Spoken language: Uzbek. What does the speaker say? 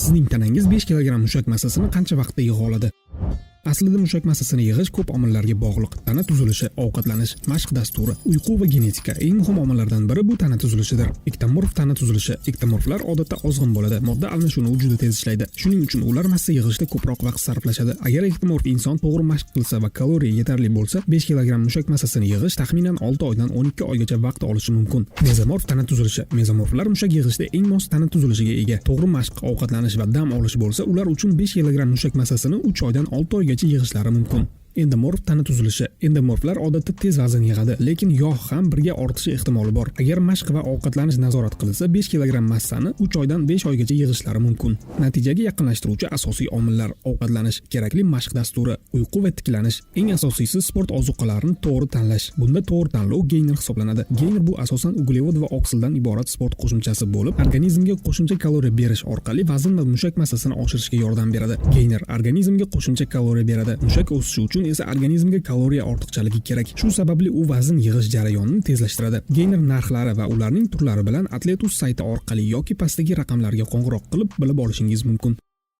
Sizning tanangiz 5 kg mushak massasini qancha vaqtda yig'a oladi? Aslida mushak massasini yig'ish ko'p omillarga bog'liq. Tana tuzilishi, ovqatlanish, mashq dasturi, uyqu va genetika eng muhim omillardan biri bu tana tuzilishidir. Ektomorf tana tuzilishi. Ektomorflar odatda ozg'in bo'ladi, modda almashuvi juda tez ishlaydi. Shuning uchun ular massa yig'ishda ko'proq vaqt sarflashadi. Agar ektomorf inson to'g'ri mashq qilsa va kaloriya yetarli bo'lsa, 5 kg mushak massasini yig'ish taxminan 6 oydan 12 oygacha vaqt olishi mumkin. Mezomorf tana tuzilishi. Mezomorflar mushak yig'ishda eng mos tana tuzilishiga ega. To'g'ri mashq, ovqatlanish va dam olish bo'lsa, ular uchun 5 kg mushak massasini 3 oydan 6 oygacha yig'ishlari mumkin. Endomorf tana tuzilishi. Endomorflar odatda tez vazn yig'adi, lekin yog' ham birga ortishi ehtimoli bor. Agar mashq va ovqatlanish nazorat qilinsa, 5 kg massani 3 oydan 5 oygacha yig'ishlari mumkin. Natijaga yaqinlashtiruvchi asosiy omillar: ovqatlanish, kerakli mashq dasturi, uyqu va tiklanish. Eng asosiysi sport ozuqalarini to'g'ri tanlash. Bunda to'g'ri tanlov geyner hisoblanadi. Geyner bu asosan uglevod va oksildan iborat sport qo'shimchasi bo'lib, organizmga qo'shimcha kaloriya berish orqali vazn va mushak massasini oshirishga yordam beradi. Geyner organizmga qo'shimcha kaloriya beradi. Mushak o'sishi uchun esa organizmga kaloriya ortiqchaligi kerak. Shu sababli u vazn yig'ish jarayonini tezlashtiradi. Geyner narxlari va ularning turlari bilan Atletus sayti orqali yoki pastdagi raqamlarga qo'ng'iroq qilib bilib olishingiz mumkin.